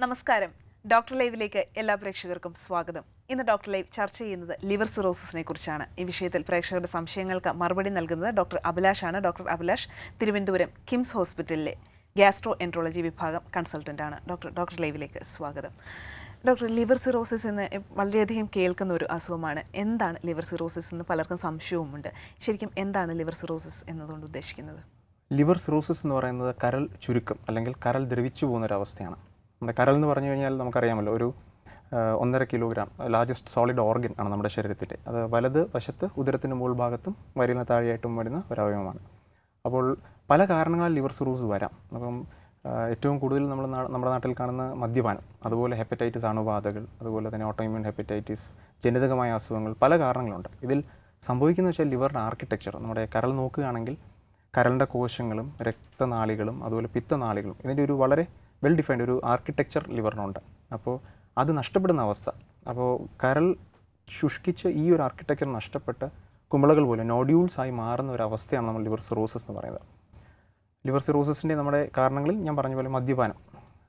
നമസ്കാരം. ഡോക്ടർ ലൈവിലേക്ക് എല്ലാ പ്രേക്ഷകർക്കും സ്വാഗതം. ഇന്ന് ഡോക്ടർ ലൈവ് ചർച്ച ചെയ്യുന്നത് ലിവർ സിറോസിസിനെ കുറിച്ചാണ്. ഈ വിഷയത്തിൽ പ്രേക്ഷകരുടെ സംശയങ്ങൾക്ക് മറുപടി നൽകുന്നത് ഡോക്ടർ അഭിലാഷാണ്. ഡോക്ടർ അഭിലാഷ് തിരുവനന്തപുരം കിംസ് ഹോസ്പിറ്റലിലെ ഗ്യാസ്ട്രോ എൻട്രോളജി വിഭാഗം കൺസൾട്ടൻ്റാണ്. ഡോക്ടർ ലൈവിലേക്ക് സ്വാഗതം. ഡോക്ടർ, ലിവർ സിറോസിസ് എന്ന് വളരെയധികം കേൾക്കുന്ന ഒരു അസുഖമാണ്. എന്താണ് ലിവർ സിറോസിസ് എന്ന് പലർക്കും സംശയവുമുണ്ട്. ശരിക്കും എന്താണ് ലിവർ സിറോസിസ് എന്നതുകൊണ്ട് ഉദ്ദേശിക്കുന്നത്? ലിവർ സിറോസിസ് എന്ന് പറയുന്നത് കരൾ ചുരുക്കം അല്ലെങ്കിൽ കരൾ ദ്രവിച്ചു പോകുന്നൊരവസ്ഥയാണ്. നമ്മുടെ കരൾ എന്ന് പറഞ്ഞു കഴിഞ്ഞാൽ നമുക്കറിയാമല്ലോ, ഒരു 1.5 കിലോഗ്രാം ലാർജസ്റ്റ് സോളിഡ് ഓർഗൻ ആണ് നമ്മുടെ ശരീരത്തിൻ്റെ. അത് വലത് വശത്ത് ഉദരത്തിൻ്റെ മുകൾ ഭാഗത്തും വയറിന് താഴെയായിട്ടും വരുന്ന ഒരവയവമാണ്. അപ്പോൾ പല കാരണങ്ങളാൽ ലിവർ സിറോസിസ് വരാം. അപ്പം ഏറ്റവും കൂടുതൽ നമ്മുടെ നാട്ടിൽ കാണുന്ന മദ്യപാനം, അതുപോലെ ഹെപ്പറ്റൈറ്റിസ് അണുബാധകൾ, അതുപോലെ തന്നെ ഓട്ടോഇമ്യൂൺ ഹെപ്പറ്റൈറ്റിസ്, ജനിതകമായ അസുഖങ്ങൾ, പല കാരണങ്ങളുണ്ട്. ഇതിൽ സംഭവിക്കുന്ന വെച്ചാൽ ലിവറിൻ്റെ ആർക്കിടെക്ചർ, നമ്മുടെ കരൾ നോക്കുകയാണെങ്കിൽ കരളിൻ്റെ കോശങ്ങളും രക്തനാളികളും അതുപോലെ പിത്തനാളികളും ഇതിൻ്റെ ഒരു വളരെ വെൽ ഡിഫൈൻഡ് ഒരു ആർക്കിടെക്ചർ ലിവറിനുണ്ട്. അപ്പോൾ അത് നഷ്ടപ്പെടുന്ന അവസ്ഥ, അപ്പോൾ കരൾ ശുഷ്കിച്ച് ഈ ഒരു ആർക്കിടെക്ചർ നഷ്ടപ്പെട്ട് കുമിളകൾ പോലെ നോഡ്യൂൾസായി മാറുന്ന ഒരു അവസ്ഥയാണ് നമ്മൾ ലിവർ സിറോസിസ് എന്ന് പറയുന്നത്. ലിവർ സിറോസിസിൻ്റെ നമ്മുടെ കാരണങ്ങളിൽ ഞാൻ പറഞ്ഞ പോലെ മദ്യപാനം,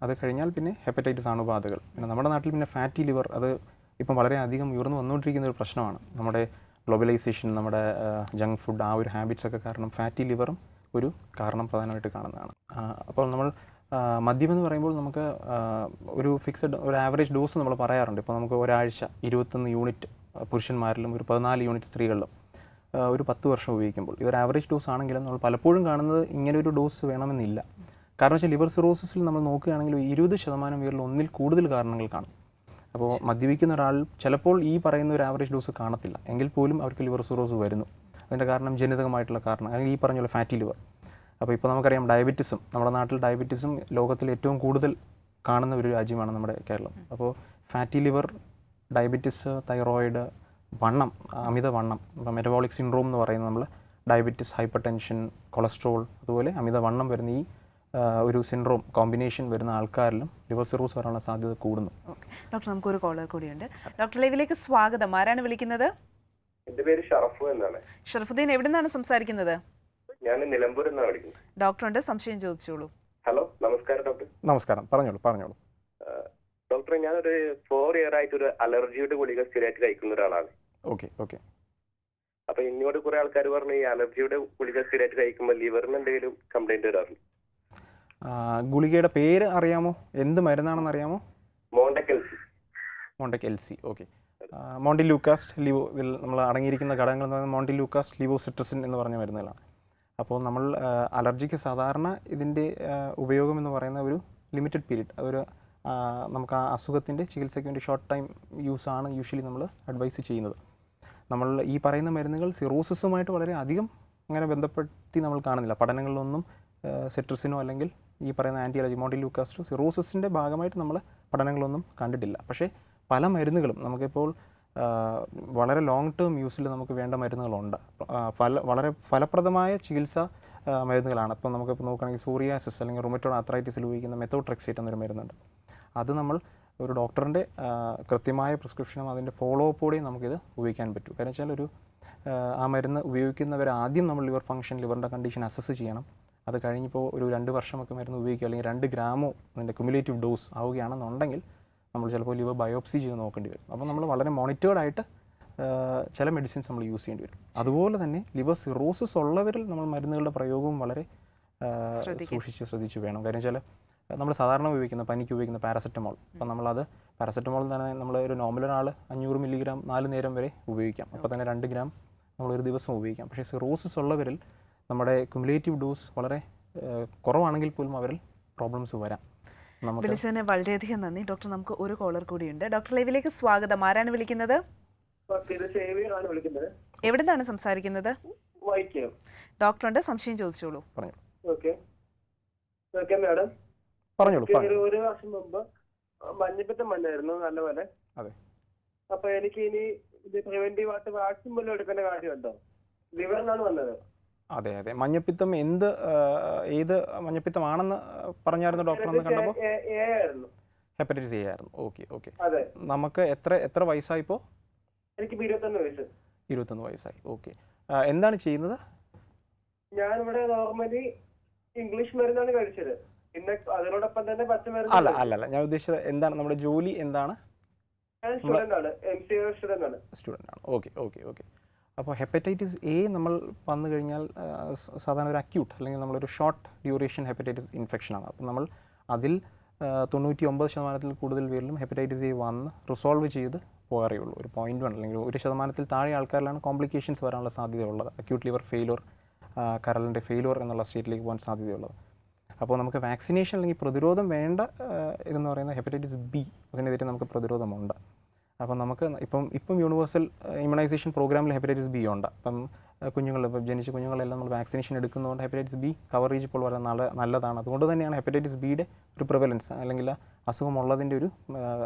അത് കഴിഞ്ഞാൽ പിന്നെ ഹെപ്പറ്റൈറ്റിസ് അണുബാധകൾ, പിന്നെ നമ്മുടെ നാട്ടിൽ പിന്നെ ഫാറ്റി ലിവർ, അത് ഇപ്പം വളരെയധികം ഉയർന്നു വന്നുകൊണ്ടിരിക്കുന്ന ഒരു പ്രശ്നമാണ്. നമ്മുടെ ഗ്ലോബലൈസേഷൻ, നമ്മുടെ ജങ്ക് ഫുഡ്, ആ ഒരു ഹാബിറ്റ്സ് ഒക്കെ കാരണം ഫാറ്റി ലിവറും ഒരു കാരണം പ്രധാനമായിട്ട് കാണുന്നതാണ്. അപ്പോൾ നമ്മൾ മദ്യം എന്ന് പറയുമ്പോൾ നമുക്ക് ഒരു ഫിക്സഡ് ഒരു ആവറേജ് ഡോസ് നമ്മൾ പറയാറുണ്ട്. ഇപ്പോൾ നമുക്ക് ഒരാഴ്ച 21 യൂണിറ്റ് പുരുഷന്മാരിലും ഒരു 14 യൂണിറ്റ് സ്ത്രീകളിലും ഒരു 10 വർഷം ഉപയോഗിക്കുമ്പോൾ ഇതൊരു ആവറേജ് ഡോസ് ആണെങ്കിലും നമ്മൾ പലപ്പോഴും കാണുന്നത് ഇങ്ങനെ ഒരു ഡോസ് വേണമെന്നില്ല. കാരണം വെച്ചാൽ ലിവർ സിറോസിസിൽ നമ്മൾ നോക്കുകയാണെങ്കിൽ 20% പേരിൽ ഒന്നിൽ കൂടുതൽ കാരണങ്ങൾ കാണും. അപ്പോൾ മദ്യപിക്കുന്ന ഒരാൾ ചിലപ്പോൾ ഈ പറയുന്ന ഒരു ആവറേജ് ഡോസ് കാണത്തില്ല, എങ്കിൽ പോലും അവർക്ക് ലിവർ സിറോസിസ് വരുന്നു. അതിൻ്റെ കാരണം ജനിതകമായിട്ടുള്ള കാരണം, അല്ലെങ്കിൽ ഈ പറഞ്ഞ പോലെ ഫാറ്റി ലിവർ. അപ്പോൾ ഇപ്പോൾ നമുക്കറിയാം ഡയബറ്റിസും, നമ്മുടെ നാട്ടിൽ ഡയബറ്റിസും ലോകത്തിൽ ഏറ്റവും കൂടുതൽ കാണുന്ന ഒരു രാജ്യമാണ് നമ്മുടെ കേരളം. അപ്പോൾ ഫാറ്റി ലിവർ, ഡയബറ്റിസ്, തൈറോയിഡ്, വണ്ണം, അമിതവണ്ണം, ഇപ്പോൾ മെറ്റബോളിക് സിൻഡ്രോം എന്ന് പറയുന്നത് നമ്മൾ ഡയബറ്റിസ്, ഹൈപ്പർ ടെൻഷൻ, കൊളസ്ട്രോൾ, അതുപോലെ അമിതവണ്ണം വരുന്ന ഈ ഒരു സിൻഡ്രോം കോമ്പിനേഷൻ വരുന്ന ആൾക്കാരിലും ലിവർ സിറോസിസ് വരാനുള്ള സാധ്യത കൂടുന്നു. ഡോക്ടർ, നമുക്കൊരു കോളർ കൂടിയുണ്ട്. ഡോക്ടർ ലൈവിലേക്ക് സ്വാഗതം. ആരാണ് വിളിക്കുന്നത്? എന്റെ പേര് ഷറഫു എന്നാണ്. ഷറഫുദ്ദീൻ, എവിടെ നിന്നാണ് സംസാരിക്കുന്നത്? ഞാൻ നിലമ്പൂരിൽ നിന്നാണ് വിളിക്കുന്നത്. ഡോക്ടറുണ്ട്, സംശയം ചോദിച്ചോളൂ. ഹലോ, നമസ്കാരം ഡോക്ടർ. നമസ്കാരം, പറഞ്ഞോളൂ. ഡോക്ടറെ, ഞാനൊരു 4 ഇയർ ആയിട്ട് ഒരു അലർജിയുടെ ഗുളിക സ്ഥിരമായിട്ട് കഴിക്കുന്ന ഒരാളാണ്. ഓക്കെ. അപ്പൊ എന്നോട് കുറെ ആൾക്കാർ പറഞ്ഞു ഈ അലർജിയുടെ ഗുളിക സ്ഥിരമായിട്ട് കഴിക്കുമ്പോൾ ലിവറിന് എന്തെങ്കിലും കംപ്ലൈന്റ് വരാറുണ്ട്. ഗുളികയുടെ പേര് അറിയാമോ? എന്ത് മരുന്നാണെന്ന് അറിയാമോ? മോണ്ടക്കെൽസി. ഓക്കെ. മോണ്ടിലൂക്കാസ്റ്റ് ലിവോ, ഇതിൽ നമ്മൾ അടങ്ങിയിരിക്കുന്ന ഘടകങ്ങൾ എന്ന് പറയുന്നത് മോണ്ടിലൂക്കാസ്റ്റ് ലിവോസിട്രസിൻ എന്ന് പറഞ്ഞ മരുന്നുകളാണ്. അപ്പോൾ നമ്മൾ അലർജിക്ക് സാധാരണ ഇതിൻ്റെ ഉപയോഗം എന്ന് പറയുന്ന ഒരു ലിമിറ്റഡ് പീരീഡ്, അതൊരു നമുക്ക് ആ അസുഖത്തിൻ്റെ ചികിത്സയ്ക്ക് വേണ്ടി ഷോർട്ട് ടൈം യൂസാണ് യൂഷ്വലി നമ്മൾ അഡ്വൈസ് ചെയ്യുന്നത്. നമ്മൾ ഈ പറയുന്ന മരുന്നുകൾ സിറോസിസുമായിട്ട് വളരെ അധികം അങ്ങനെ ബന്ധപ്പെടുത്തി നമ്മൾ കാണുന്നില്ല. പഠനങ്ങളിലൊന്നും സെട്രസിനോ അല്ലെങ്കിൽ ഈ പറയുന്ന ആൻറ്റി അലർജി മോണ്ടിലൂക്കാസ്റ്റോ സിറോസിസിൻ്റെ ഭാഗമായിട്ട് നമ്മൾ പഠനങ്ങളൊന്നും കണ്ടിട്ടില്ല. പക്ഷേ പല മരുന്നുകളും നമുക്കിപ്പോൾ വളരെ ലോങ് ടേം യൂസിൽ നമുക്ക് വേണ്ട മരുന്നുകളുണ്ട്. വളരെ ഫലപ്രദമായ ചികിത്സ മരുന്നുകളാണ്. ഇപ്പോൾ നമുക്കിപ്പോൾ നോക്കുകയാണെങ്കിൽ സോറിയാസിസ് അല്ലെങ്കിൽ റുമറ്റോയ്ഡ് ആർത്രൈറ്റിസിൽ ഉപയോഗിക്കുന്ന മെത്തോട്രെക്സേറ്റ് എന്നൊരു മരുന്നുണ്ട്. അത് നമ്മൾ ഒരു ഡോക്ടറിൻ്റെ കൃത്യമായ പ്രിസ്ക്രിപ്ഷനും അതിൻ്റെ ഫോളോ അപ്പോടെയും നമുക്കിത് ഉപയോഗിക്കാൻ പറ്റും. കാരണം വെച്ചാൽ ആ മരുന്ന് ഉപയോഗിക്കുന്നവർ ആദ്യം നമ്മൾ ലിവർ ഫംഗ്ഷൻ, ലിവറിൻ്റെ കണ്ടീഷൻ അസസ് ചെയ്യണം. അത് കഴിഞ്ഞിപ്പോൾ ഒരു 2 വർഷമൊക്കെ മരുന്ന് ഉപയോഗിക്കുക, അല്ലെങ്കിൽ 2 ഗ്രാമോ അതിൻ്റെ ക്യുമുലേറ്റീവ് ഡോസ് ആവുകയാണെന്നുണ്ടെങ്കിൽ നമ്മൾ ചിലപ്പോൾ ലിവർ ബയോപ്സി ചെയ്ത് നോക്കേണ്ടി വരും. അപ്പോൾ നമ്മൾ വളരെ മോണിറ്റേർഡായിട്ട് ചില മെഡിസിൻസ് നമ്മൾ യൂസ് ചെയ്യേണ്ടി വരും. അതുപോലെ തന്നെ ലിവർ സിറോസിസ് ഉള്ളവരിൽ നമ്മൾ മരുന്നുകളുടെ പ്രയോഗവും വളരെ ശ്രദ്ധിച്ച് വേണം. കാര്യം വെച്ചാൽ നമ്മൾ സാധാരണ ഉപയോഗിക്കുന്ന പനിക്ക് ഉപയോഗിക്കുന്ന പാരസെറ്റമോൾ, അപ്പോൾ നമ്മളത് പാരസെറ്റമോൾ തന്നെ നമ്മൾ ഒരു നോർമൽ ഒരാൾ 500 മില്ലിഗ്രാം 4 നേരം വരെ ഉപയോഗിക്കാം. അപ്പോൾ തന്നെ 2 ഗ്രാം നമ്മളൊരു ദിവസം ഉപയോഗിക്കാം. പക്ഷേ സിറോസിസ് ഉള്ളവരിൽ നമ്മുടെ ക്യുമുലേറ്റീവ് ഡോസ് വളരെ കുറവാണെങ്കിൽ പോലും അവരിൽ പ്രോബ്ലംസ് വരാം. വിളിച്ചതിന് വളരെയധികം നന്ദി. ഡോക്ടർ, നമുക്ക് ഒരു കോളർ കൂടിയുണ്ട്. ഡോക്ടർ ലൈവിലേക്ക് സ്വാഗതം. ആരാണ് വിളിക്കുന്നത്? എവിടെ നിന്നാണ് സംസാരിക്കുന്നത്? ഡോക്ടറുണ്ട്, സംശയം ചോദിച്ചോളൂ. പറഞ്ഞോളൂ. ഒരു വർഷം മുമ്പ് മഞ്ഞപ്പിത്തം വന്നായിരുന്നു നല്ലപോലെ. അപ്പൊ എനിക്ക് ഇനി ഇത് പ്രിവെന്റീവ് ആയിട്ട് വാക്സിൻ പോലും എടുക്കേണ്ട കാര്യമുണ്ടോ? ലിവറിനാണ് വന്നത്. അതെ. മഞ്ഞപ്പിത്തം ഏത് മഞ്ഞപ്പിത്തമാണെന്ന് പറഞ്ഞായിരുന്നു ഡോക്ടർ അന്ന് കണ്ടപ്പോൾ? ഹെപ്പറ്റൈറ്റിസ് എ ആയിരുന്നു. ഓക്കെ. നമുക്ക് എത്ര വയസ്സായിപ്പോ? എനിക്ക് 21 വയസ്സ്. 21 വയസ്സായി. ഓക്കെ. എന്താണ് ചെയ്യുന്നത്? ഞാനിവിടെ നോർമലി ഇംഗ്ലീഷ് മരുന്നാണ് കഴിച്ചത്. പിന്നെ അതിനോടൊപ്പം തന്നെ അല്ല പച്ചമരുന്ന് അല്ല അല്ല ഞാൻ ഉദ്ദേശിച്ചത് എന്താണ് നമ്മുടെ ജോലി എന്താണ്? ഞാൻ സ്റ്റുഡന്റ് ആണ്, MCA സ്റ്റുഡന്റ് ആണ്. സ്റ്റുഡൻ്റ് ആണ്. Okay okay okay. അപ്പോൾ ഹെപ്പറ്റൈറ്റിസ് എ നമ്മൾ വന്നു കഴിഞ്ഞാൽ സാധാരണ ഒരു അക്യൂട്ട് അല്ലെങ്കിൽ നമ്മളൊരു ഷോർട്ട് ഡ്യൂറേഷൻ ഹെപ്പറ്റൈറ്റിസ് ഇൻഫെക്ഷനാണ്. അപ്പോൾ നമ്മൾ അതിൽ 99% കൂടുതൽ പേരിലും ഹെപ്പറ്റൈറ്റിസ് എ വന്ന് റിസോൾവ് ചെയ്ത് പോകാറേ ഉള്ളൂ. ഒരു 0.1 അല്ലെങ്കിൽ 1% താഴെ ആൾക്കാരിലാണ് കോംപ്ലിക്കേഷൻസ് വരാനുള്ള സാധ്യതയുള്ളത്. അക്യൂട്ട് ലിവർ ഫെയിലുവർ, കരളിൻ്റെ ഫെയിലുവർ എന്നുള്ള സ്റ്റേറ്റിലേക്ക് പോകാൻ സാധ്യതയുള്ളത്. അപ്പോൾ നമുക്ക് വാക്സിനേഷൻ അല്ലെങ്കിൽ പ്രതിരോധം വേണ്ട ഇതെന്ന് പറയുന്നത് ഹെപ്പറ്റൈറ്റിസ് ബി, അതിനെതിരെ നമുക്ക് പ്രതിരോധമുണ്ട്. അപ്പം നമുക്ക് ഇപ്പം യൂണിവേഴ്സൽ ഇമ്മ്യൂണൈസേഷൻ പ്രോഗ്രാമിൽ ഹെപ്പറ്റൈറ്റിസ് ബി ഉണ്ട്. അപ്പം ഇപ്പം ജനിച്ച കുഞ്ഞുങ്ങളെല്ലാം നമ്മൾ വാക്സിനേഷൻ എടുക്കുന്നതുകൊണ്ട് ഹെപ്പറ്റൈറ്റിസ് ബി കവറേജ് ഇപ്പോൾ വളരെ നല്ലതാണ്. അതുകൊണ്ട് തന്നെയാണ് ഹെപ്പറ്റൈറ്റിസ് ബിയുടെ ഒരു പ്രിവലൻസ് അല്ലെങ്കിൽ അസുഖമുള്ളതിൻ്റെ ഒരു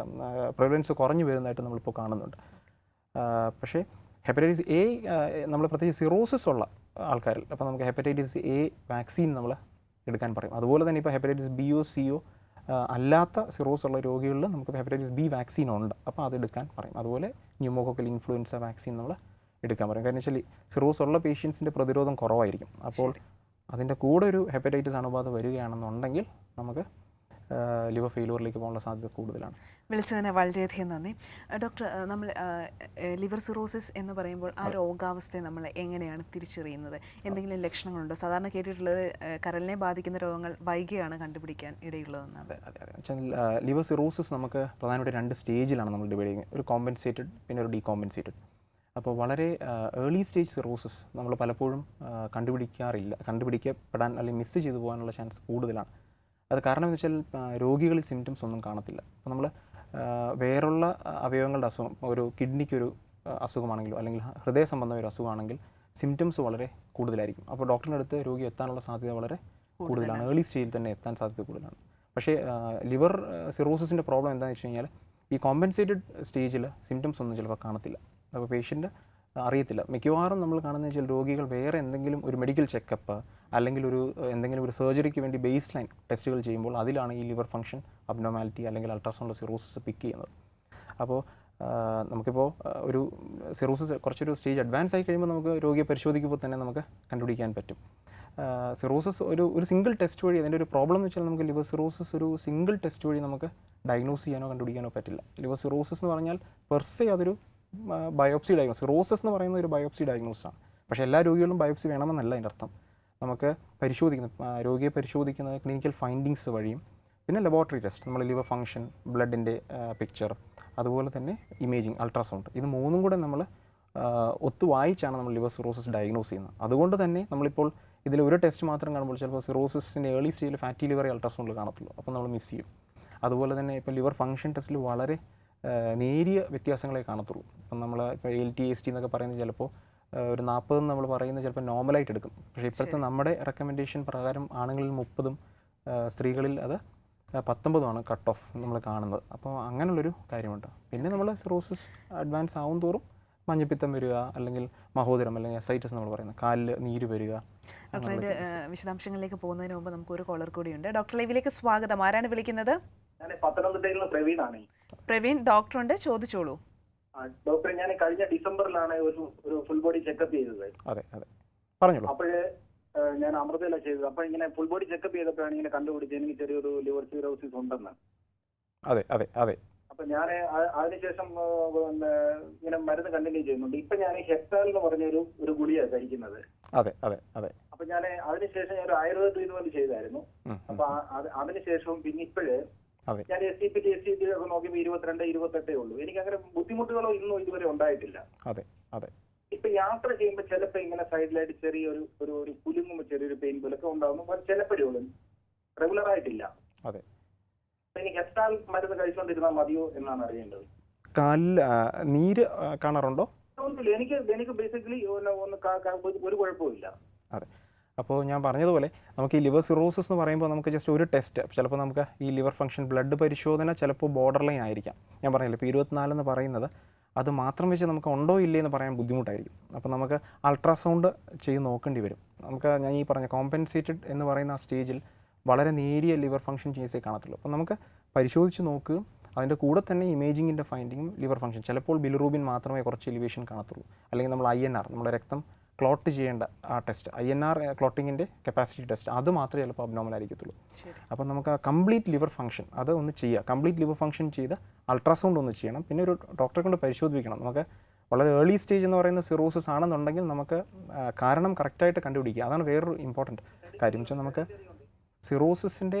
പ്രിവലൻസ് കുറഞ്ഞു വരുന്നതായിട്ട് നമ്മളിപ്പോൾ കാണുന്നുണ്ട്. പക്ഷേ ഹെപ്പറ്റൈറ്റിസ് എ നമ്മൾ പ്രത്യേകിച്ച് സിറോസിസ് ഉള്ള ആൾക്കാരിൽ അപ്പോൾ നമുക്ക് ഹെപ്പറ്റൈറ്റിസ് എ വാക്സിൻ നമ്മൾ എടുക്കാൻ പറയും. അതുപോലെ തന്നെ ഇപ്പോൾ ഹെപ്പറ്റൈറ്റിസ് ബിയോ സിയോ അല്ലാത്ത സിറോസ് ഉള്ള രോഗികളിൽ നമുക്ക് ഹെപ്പറ്റൈറ്റിസ് ബി വാക്സിൻ ഉണ്ട്. അപ്പോൾ അത് എടുക്കാൻ പറയും. അതുപോലെ ന്യൂമോകോക്കൽ ഇൻഫ്ലുവൻസ വാക്സിൻ നമ്മൾ എടുക്കാൻ പറയും. കാരണം വെച്ചാൽ സിറോസ് ഉള്ള പേഷ്യൻസിൻ്റെ പ്രതിരോധം കുറവായിരിക്കും. അപ്പോൾ അതിൻ്റെ കൂടെ ഒരു ഹെപ്പറ്റൈറ്റിസ് അണുബാധ വരികയാണെന്നുണ്ടെങ്കിൽ നമുക്ക് ലിവർ ഫെയിലുവറിലേക്ക് പോകാനുള്ള സാധ്യത കൂടുതലാണ്. വിളിച്ചതിന് വളരെയധികം നന്ദി ഡോക്ടർ. നമ്മൾ ലിവർ സിറോസിസ് എന്ന് പറയുമ്പോൾ ആ രോഗാവസ്ഥയെ നമ്മൾ എങ്ങനെയാണ് തിരിച്ചറിയുന്നത്? എന്തെങ്കിലും ലക്ഷണങ്ങളുണ്ടോ? സാധാരണ കേട്ടിട്ടുള്ളത് കരളിനെ ബാധിക്കുന്ന രോഗങ്ങൾ വൈകിയാണ് കണ്ടുപിടിക്കാൻ ഇടയുള്ളതെന്നാണ്. അതെ. ലിവർ സിറോസിസ് നമുക്ക് പ്രധാനമായിട്ട് 2 സ്റ്റേജിലാണ് നമ്മൾ ഡിവൈഡ് ചെയ്യുന്നത്. ഒരു കോമ്പൻസേറ്റഡ് പിന്നെ ഒരു ഡീകോമ്പൻസേറ്റഡ്. അപ്പോൾ വളരെ ഏർലി സ്റ്റേജ് സിറോസിസ് നമ്മൾ പലപ്പോഴും കണ്ടുപിടിക്കപ്പെടാൻ അല്ലെങ്കിൽ മിസ് ചെയ്തു പോകാനുള്ള ചാൻസ് കൂടുതലാണ്. അത് കാരണം എന്ന് വെച്ചാൽ രോഗികളിൽ സിംറ്റംസ് ഒന്നും കാണത്തില്ല. അപ്പോൾ നമ്മൾ വേറുള്ള അവയവങ്ങളുടെ അസുഖം, ഒരു കിഡ്നിക്കൊരു അസുഖമാണെങ്കിലോ അല്ലെങ്കിൽ ഹൃദയ സംബന്ധമായ ഒരു അസുഖമാണെങ്കിൽ സിംറ്റംസ് വളരെ കൂടുതലായിരിക്കും. അപ്പോൾ ഡോക്ടറിൻ്റെ അടുത്ത് രോഗി എത്താനുള്ള സാധ്യത വളരെ കൂടുതലാണ്. ഏർലി സ്റ്റേജിൽ തന്നെ എത്താൻ സാധ്യത കൂടുതലാണ്. പക്ഷേ ലിവർ സിറോസിസിൻ്റെ പ്രോബ്ലം എന്താണെന്ന് വെച്ച് കഴിഞ്ഞാൽ ഈ കോമ്പൻസേറ്റഡ് സ്റ്റേജിൽ സിംറ്റംസ് ഒന്നും ചിലപ്പോൾ കാണത്തില്ല. അപ്പോൾ പേഷ്യൻ്റ് അറിയത്തില്ല. മിക്കവാറും നമ്മൾ കാണുന്നത് വെച്ചാൽ രോഗികൾ വേറെ എന്തെങ്കിലും ഒരു മെഡിക്കൽ ചെക്കപ്പ് അല്ലെങ്കിൽ എന്തെങ്കിലും ഒരു സർജറിക്ക് വേണ്ടി ബേസ് ലൈൻ ടെസ്റ്റുകൾ ചെയ്യുമ്പോൾ അതിലാണ് ഈ ലിവർ ഫംഗ്ഷൻ അബ്നോർമാലിറ്റി അല്ലെങ്കിൽ അൾട്രാസൗണ്ട് സിറോസിസ് പിക്ക് ചെയ്യുന്നത്. അപ്പോൾ നമുക്കിപ്പോൾ ഒരു സിറോസിസ് കുറച്ചൊരു സ്റ്റേജ് അഡ്വാൻസ് ആയി കഴിയുമ്പോൾ നമുക്ക് രോഗിയെ പരിശോധിക്കുമ്പോൾ തന്നെ നമുക്ക് കണ്ടുപിടിക്കാൻ പറ്റും. സിറോസിസ് ഒരു സിംഗിൾ ടെസ്റ്റ് വഴി, അതിൻ്റെ ഒരു പ്രോബ്ലം എന്ന് വെച്ചാൽ നമുക്ക് ലിവർ സിറോസിസ് ഒരു സിംഗിൾ ടെസ്റ്റ് വഴി നമുക്ക് ഡയഗ്നോസ് ചെയ്യാനോ കണ്ടുപിടിക്കാനോ പറ്റില്ല. ലിവർ സിറോസിസ് എന്ന് പറഞ്ഞാൽ പെർസെ അതൊരു ബയോപ്സി ഡയഗ്നോസ്. സിറോസിസ് എന്ന് പറയുന്ന ഒരു ബയോപ്സി ഡയഗ്നോസാണ്. പക്ഷേ എല്ലാ രോഗികളും ബയോപ്സി വേണമെന്നല്ല അതിൻ്റെ അർത്ഥം. നമുക്ക് രോഗിയെ പരിശോധിക്കുന്നത് ക്ലിനിക്കൽ ഫൈൻഡിങ്സ് വഴിയും പിന്നെ ലബോറട്ടറി ടെസ്റ്റ്, നമ്മൾ ലിവർ ഫംഗ്ഷൻ, ബ്ലഡിൻ്റെ പിക്ചർ, അതുപോലെ തന്നെ ഇമേജിങ്, അൾട്രാസൗണ്ട്, ഇത് മൂന്നും കൂടെ നമ്മൾ ഒത്തു വായിച്ചാണ് നമ്മൾ ലിവർ സിറോസിസ് ഡയഗ്നോസ് ചെയ്യുന്നത്. അതുകൊണ്ട് തന്നെ നമ്മളിപ്പോൾ ഇതിൽ ഒരു ടെസ്റ്റ് മാത്രം കാണുമ്പോൾ ചിലപ്പോൾ സിറോസിസിൻ്റെ ഏർലി സ്റ്റേജിൽ ഫാറ്റി ലിവറെ അൾട്രാസൗണ്ടിൽ കാണത്തുള്ളൂ. അപ്പോൾ നമ്മൾ മിസ് ചെയ്യും. അതുപോലെ തന്നെ ഇപ്പോൾ ലിവർ ഫംഗ്ഷൻ ടെസ്റ്റിൽ വളരെ നേരിയ വ്യത്യാസങ്ങളെ കാണത്തുള്ളൂ. ഇപ്പം നമ്മൾ ഇപ്പോൾ ALT AST എന്നൊക്കെ പറയുന്നത് ചിലപ്പോൾ ഒരു 40 നമ്മൾ പറയുന്നത് ചിലപ്പോൾ നോർമലായിട്ട് എടുക്കും. പക്ഷേ ഇപ്പോഴത്തെ നമ്മുടെ റെക്കമെൻഡേഷൻ പ്രകാരം ആണുങ്ങളിൽ 30-ഉം സ്ത്രീകളിൽ അത് 19-ഉമാണ് കട്ട് ഓഫ് നമ്മൾ കാണുന്നത്. അപ്പോൾ അങ്ങനെയുള്ളൊരു കാര്യമുണ്ട്. പിന്നെ നമ്മൾ സിറോസിസ് അഡ്വാൻസ് ആവും തോറും മഞ്ഞപ്പിത്തം വരിക, അല്ലെങ്കിൽ മഹോദരം അല്ലെങ്കിൽ എസൈറ്റിസ് നമ്മൾ പറയുന്നത്, കാലിൽ നീര് വരിക. ഡോക്ടറിൻ്റെ വിശദാംശങ്ങളിലേക്ക് പോകുന്നതിന് മുമ്പ് നമുക്ക് ഒരു കോളർ കൂടിയുണ്ട്. ഡോക്ടർ ലൈവിലേക്ക് സ്വാഗതം. ആരാണ് വിളിക്കുന്നത്? ഞാൻ പത്തനംതിട്ടയിൽ നിന്ന് പ്രവീണാണ്. പ്രവീൺ, ഡോക്ടറുണ്ട്, ചോദിച്ചോളൂ. ഡോക്ടർ, ഞാൻ കഴിഞ്ഞ ഡിസംബറിലാണ് ഒരു ഫുൾ ബോഡി ചെക്കപ്പ് ചെയ്തത്. അതെ അതെ, പറഞ്ഞോളൂ. അപ്പോഴ് ഞാൻ അമൃതയിലാണ് ചെയ്തത്. അപ്പോൾ ഇങ്ങനെ ഫുൾ ബോഡി ചെക്കപ്പ് ചെയ്തപ്പോഴാണ് ഇങ്ങനെ കണ്ടുപിടിച്ചത് എനിക്ക് ചെറിയൊരു ലിവർ സിറോസിസ് ഉണ്ടെന്ന്. അതെ അതെ അതെ. അപ്പൊ ഞാൻ അതിനുശേഷം ഇങ്ങനെ മരുന്ന് കണ്ടിന്യൂ ചെയ്യുന്നുണ്ട്. ഇപ്പൊ ഞാൻ ഹെക്സാൽ എന്ന് പറഞ്ഞൊരു ഗുളിയാണ് കഴിക്കുന്നത്. അതെ അതെ അതെ. അപ്പൊ ഞാൻ അതിനുശേഷം ഞാൻ ഒരു ആയുർവേദ ട്രീറ്റ്മെന്റ് ചെയ്തായിരുന്നു. അപ്പൊ അതിനുശേഷം പിന്നെ ഇപ്പോഴ് ഞാൻ SCPT ഒക്കെ നോക്കിയപ്പോൾ 22, 28 ഉള്ളൂ. എനിക്ക് അങ്ങനെ ബുദ്ധിമുട്ടുകളോ ഇന്നും ഇതുവരെ ഉണ്ടായിട്ടില്ല. അതെ അതെ. ഇപ്പൊ യാത്ര ചെയ്യുമ്പോൾ ചിലപ്പോൾ ഇങ്ങനെ സൈഡിലായിട്ട് ചെറിയൊരു കുലുങ്ങുമ്പോൾ ചെറിയൊരു പെയിൻ പോലൊക്കെ ഉണ്ടാവുന്നു. ചിലപ്പോഴേ ഉള്ളൂ, റെഗുലർ ആയിട്ടില്ല. അതെ. എനിക്ക് ഹെക്സാൽ മരുന്ന് കഴിച്ചുകൊണ്ടിരുന്നാൽ മതിയോ എന്നാണ് അറിയേണ്ടത്. കാലിൽ നീര് കാണാറുണ്ടോ? ഒന്നുമില്ല, എനിക്ക് ബേസിക്കലി ഒരു കുഴപ്പമില്ല. അതെ. അപ്പോൾ ഞാൻ പറഞ്ഞതുപോലെ നമുക്ക് ഈ ലിവർ സിറോസിസ് എന്ന് പറയുമ്പോൾ നമുക്ക് ജസ്റ്റ് ഒരു ടെസ്റ്റ്, ചിലപ്പോൾ നമുക്ക് ഈ ലിവർ ഫംഗ്ഷൻ ബ്ലഡ് പരിശോധന ചിലപ്പോൾ ബോർഡർ ലൈൻ ആയിരിക്കാം. ഞാൻ പറഞ്ഞില്ല, ഇപ്പോൾ 24 എന്ന് പറയുന്നത് അത് മാത്രം വെച്ച് നമുക്ക് ഉണ്ടോ ഇല്ലേ എന്ന് പറയാൻ ബുദ്ധിമുട്ടായിരിക്കും. അപ്പോൾ നമുക്ക് അൾട്രാസൗണ്ട് ചെയ്ത് നോക്കേണ്ടി വരും. ഞാൻ ഈ പറഞ്ഞ കോമ്പൻസേറ്റഡ് എന്ന് പറയുന്ന ആ സ്റ്റേജിൽ വളരെ നേരിയ ലിവർ ഫംഗ്ഷൻ ചേഞ്ചസേ കാണത്തുള്ളൂ. അപ്പോൾ നമുക്ക് പരിശോധിച്ച് നോക്കുകയും അതിൻ്റെ കൂടെ തന്നെ ഇമേജിങ്ങിൻ്റെ ഫൈൻഡിങ്ങും ലിവർ ഫംഗ്ഷൻ, ചിലപ്പോൾ ബിലിറൂബിൻ മാത്രമേ കുറച്ച് എലിവേഷൻ കാണത്തുള്ളൂ, അല്ലെങ്കിൽ നമ്മൾ INR, നമ്മുടെ രക്തം ക്ലോട്ട് ചെയ്യേണ്ട ആ ടെസ്റ്റ് INR ക്ലോട്ടിങ്ങിൻ്റെ കപ്പാസിറ്റി ടെസ്റ്റ് അത് മാത്രമേ ചിലപ്പോൾ അബ്നോർമൽ ആയിരിക്കത്തുള്ളൂ. അപ്പോൾ നമുക്ക് ആ കംപ്ലീറ്റ് ലിവർ ഫംഗ്ഷൻ അത് ഒന്ന് ചെയ്യുക. കംപ്ലീറ്റ് ലിവർ ഫംഗ്ഷൻ ചെയ്ത് അൾട്രാസൗണ്ട് ഒന്ന് ചെയ്യണം. പിന്നെ ഒരു ഡോക്ടറെ കൊണ്ട് പരിശോധിപ്പിക്കണം. നമുക്ക് വളരെ ഏർലി സ്റ്റേജ് എന്ന് പറയുന്ന സിറോസിസ് ആണെന്നുണ്ടെങ്കിൽ നമുക്ക് കാരണം കറക്റ്റായിട്ട് കണ്ടുപിടിക്കുക. അതാണ് വേറൊരു ഇമ്പോർട്ടൻറ്റ് കാര്യം. വെച്ചാൽ നമുക്ക് സിറോസിസിൻ്റെ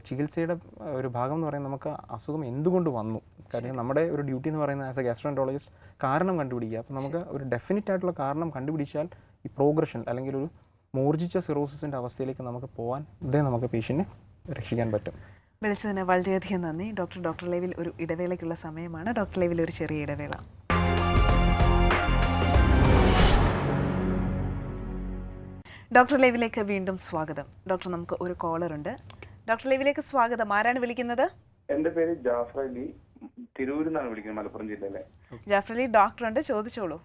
ചികിത്സയുടെ ഒരു ഭാഗം എന്ന് പറയുന്നത് നമുക്ക് അസുഖം എന്തുകൊണ്ട് വന്നു, കാര്യം നമ്മുടെ ഒരു ഡ്യൂട്ടി എന്ന് പറയുന്നത് ആസ് എ ഗാസ്ട്രോഎൻട്രോളജിസ്റ്റ് കാരണം കണ്ടുപിടിക്കുക. അപ്പോൾ നമുക്ക് ഒരു ഡെഫിനറ്റ് ആയിട്ടുള്ള കാരണം കണ്ടുപിടിച്ചാൽ ഈ പ്രോഗ്രഷൻ അല്ലെങ്കിൽ ഒരു മൂർജിച്ച സിറോസിസിൻ്റെ അവസ്ഥയിലേക്ക് നമുക്ക് പോകാൻ നമുക്ക് പേഷ്യൻറ്റിനെ രക്ഷിക്കാൻ പറ്റും. വിളിച്ചതിന് വളരെയധികം നന്ദി ഡോക്ടർ. ഡോക്ടർ ലൈവിൽ ഒരു ഇടവേളയ്ക്കുള്ള സമയമാണ്. ഡോക്ടർ ലൈവിൽ ഒരു ചെറിയ ഇടവേള. ഡോക്ടർ ലൈവിലേക്ക് വീണ്ടും സ്വാഗതം. ഡോക്ടർ, നമുക്ക് ഒരു കോളർ ഉണ്ട്. ഡോക്ടർ ലൈവിലേക്ക് സ്വാഗതം. ആരാണ് വിളിക്കുന്നത്? എന്റെ പേര് ജാഫർ അലി, തിരൂരിൽ നിന്നാണ് വിളിക്കുന്നത്, മലപ്പുറം ജില്ലയിലെ. ജാഫർ അലി, ഡോക്ടർ ഉണ്ട്, ചോദിച്ചോളൂ.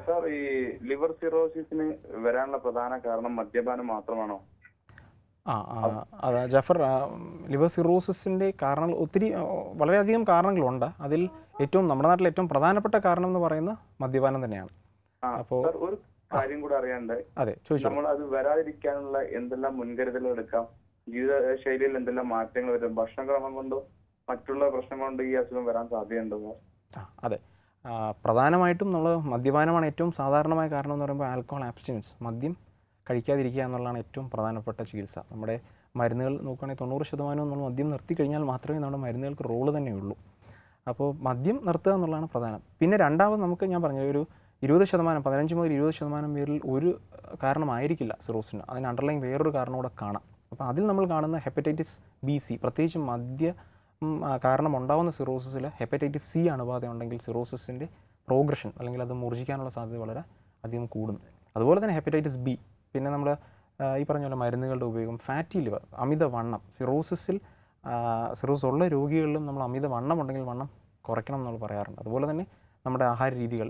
സാർ, ഈ ലിവർ സിറോസിസിന് വരാനുള്ള പ്രധാന കാരണം മദ്യപാനം മാത്രമാണോ? അതാ ജാഫർ, ലിവർ സിറോസിസിൻ്റെ കാരണങ്ങൾ ഒത്തിരി വളരെയധികം കാരണങ്ങളുണ്ട്. അതിൽ ഏറ്റവും നമ്മുടെ നാട്ടിൽ ഏറ്റവും പ്രധാനപ്പെട്ട കാരണം എന്ന് പറയുന്നത് മദ്യപാനം തന്നെയാണ്. അപ്പോൾ ഒരു കാര്യം കൂടെ അറിയാണ്ട്, അതെ, ചോദിച്ചു. നമ്മൾ അത് വരാതിരിക്കാനുള്ള എന്തെല്ലാം മുൻകരുതലുകൾ എടുക്കാം? ജീവിത ശൈലിയിൽ എന്തെല്ലാം മാറ്റങ്ങൾ വരും? ഭക്ഷണക്രമം കൊണ്ടോ മറ്റുള്ള പ്രശ്നം കൊണ്ടോ ഈ അസുഖം വരാൻ സാധ്യതയുണ്ടോ? അതെ, പ്രധാനമായിട്ടും നമ്മൾ മദ്യപാനമാണ് ഏറ്റവും സാധാരണമായ കാരണം എന്ന് പറയുമ്പോൾ ആൽക്കഹോൾ ആബ്സ്റ്റിനൻസ്, മദ്യം കഴിക്കാതിരിക്കുക എന്നുള്ളതാണ് ഏറ്റവും പ്രധാനപ്പെട്ട ചികിത്സ. നമ്മുടെ മരുന്നുകൾ നോക്കുകയാണെങ്കിൽ 90% നമ്മൾ മദ്യം നിർത്തി കഴിഞ്ഞാൽ മാത്രമേ നമ്മുടെ മരുന്നുകൾക്ക് റോള് തന്നെയുള്ളൂ. അപ്പോൾ മദ്യം നിർത്തുക എന്നുള്ളതാണ് പ്രധാനം. പിന്നെ രണ്ടാമത് നമുക്ക് ഞാൻ പറഞ്ഞ ഒരു 20%, 15 മുതൽ 20% പേരിൽ ഒരു കാരണമായിരിക്കില്ല സിറോസിന്, അതിന് അണ്ടർലൈൻ വേറൊരു കാരണം കൂടെ കാണാം. അപ്പോൾ അതിൽ നമ്മൾ കാണുന്ന ഹെപ്പറ്റൈറ്റിസ് B/C, പ്രത്യേകിച്ച് മദ്യം കാരണം ഉണ്ടാകുന്ന സിറോസിസിൽ ഹെപ്പറ്റൈറ്റിസ് C അണുബാധ ഉണ്ടെങ്കിൽ സിറോസിസിൻ്റെ പ്രോഗ്രഷൻ അല്ലെങ്കിൽ അത് മൂർജിക്കാനുള്ള സാധ്യത വളരെ അധികം കൂടുന്നു. അതുപോലെ തന്നെ ഹെപ്പറ്റൈറ്റിസ് B, പിന്നെ നമ്മൾ ഈ പറഞ്ഞ പോലെ മരുന്നുകളുടെ ഉപയോഗം, ഫാറ്റി ലിവർ, അമിതവണ്ണം, സിറോസിസ് ഉള്ള രോഗികളിലും നമ്മൾ അമിതവണ്ണം ഉണ്ടെങ്കിൽ വണ്ണം കുറയ്ക്കണം എന്നുള്ള പറയാറുണ്ട്. അതുപോലെ തന്നെ നമ്മുടെ ആഹാര രീതികൾ,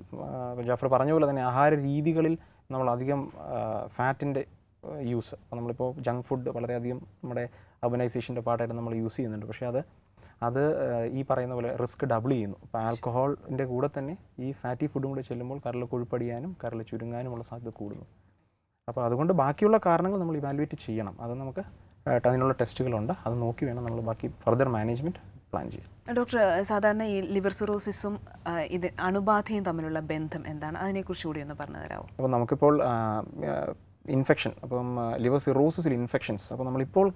ജാഫർ പറഞ്ഞ പോലെ തന്നെ ആഹാര രീതികളിൽ നമ്മൾ അധികം ഫാറ്റിൻ്റെ യൂസ്, അപ്പോൾ നമ്മളിപ്പോൾ ജങ്ക് ഫുഡ് വളരെയധികം നമ്മുടെ അർബനൈസേഷൻ്റെ പാർട്ടായിട്ട് നമ്മൾ യൂസ് ചെയ്യുന്നുണ്ട്. പക്ഷേ അത് ഈ പറയുന്ന പോലെ റിസ്ക് ഡബിൾ ചെയ്യുന്നു. അപ്പോൾ ആൽക്കഹോളിൻ്റെ കൂടെ തന്നെ ഈ ഫാറ്റി ഫുഡും കൂടെ ചെല്ലുമ്പോൾ കരൾ കൊഴുപ്പടിയാനും കരൾ ചുരുങ്ങാനുമുള്ള സാധ്യത കൂടുന്നു. അപ്പോൾ അതുകൊണ്ട് ബാക്കിയുള്ള കാരണങ്ങൾ നമ്മൾ ഇവാലുവേറ്റ് ചെയ്യണം. അത് നമുക്ക് അതിനുള്ള ടെസ്റ്റുകളുണ്ട്, അത് നോക്കി വേണം നമ്മൾ ബാക്കി ഫർദർ മാനേജ്മെൻറ്റ് പ്ലാൻ ചെയ്യാം. ഡോക്ടർ, സാധാരണ ഈ ലിവർ സിറോസിസും ഇത് അണുബാധയും തമ്മിലുള്ള ബന്ധം എന്താണ്? അതിനെക്കുറിച്ച് കൂടി ഒന്ന് പറഞ്ഞു തരാമോ? അപ്പോൾ നമുക്കിപ്പോൾ ഇൻഫെക്ഷൻ, അപ്പം ലിവർ സിറോസിസിൽ ഇൻഫെക്ഷൻസ്, അപ്പോൾ നമ്മളിപ്പോൾ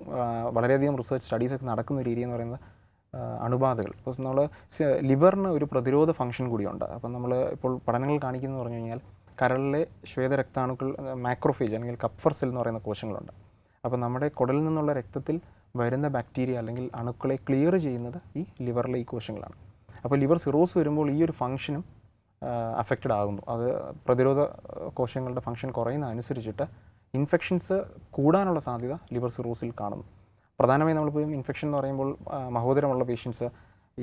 വളരെയധികം റിസർച്ച് സ്റ്റഡീസൊക്കെ നടക്കുന്ന ഒരു ഏരിയ എന്ന് പറയുന്നത് അണുബാധകൾ. അപ്പോൾ നമ്മൾ ലിവറിന് ഒരു പ്രതിരോധ ഫംഗ്ഷൻ കൂടിയുണ്ട്. അപ്പം നമ്മൾ ഇപ്പോൾ പഠനങ്ങൾ കാണിക്കുന്നത് പറഞ്ഞു കഴിഞ്ഞാൽ കരളിലെ ശ്വേതരക്താണുക്കൾ, മാക്രോഫേജ് അല്ലെങ്കിൽ കപ്ഫർ സെൽ എന്ന് പറയുന്ന കോശങ്ങളുണ്ട്. അപ്പോൾ നമ്മുടെ കുടലിൽ നിന്നുള്ള രക്തത്തിൽ വരുന്ന ബാക്ടീരിയ അല്ലെങ്കിൽ അണുക്കളെ ക്ലിയർ ചെയ്യുന്നത് ഈ ലിവറിലെ ഈ കോശങ്ങളാണ്. അപ്പോൾ ലിവർ സിറോസ് വരുമ്പോൾ ഈ ഒരു ഫംഗ്ഷനും അഫക്റ്റഡ് ആകുന്നു. അത് പ്രതിരോധ കോശങ്ങളുടെ ഫംഗ്ഷൻ കുറയുന്ന അനുസരിച്ചിട്ട് ഇൻഫെക്ഷൻസ് കൂടാനുള്ള സാധ്യത ലിവർ സിറോസിൽ കാണുന്നു. പ്രധാനമായും നമ്മളിപ്പോൾ ഇൻഫെക്ഷൻ എന്ന് പറയുമ്പോൾ മഹോദരമുള്ള പേഷ്യൻസ്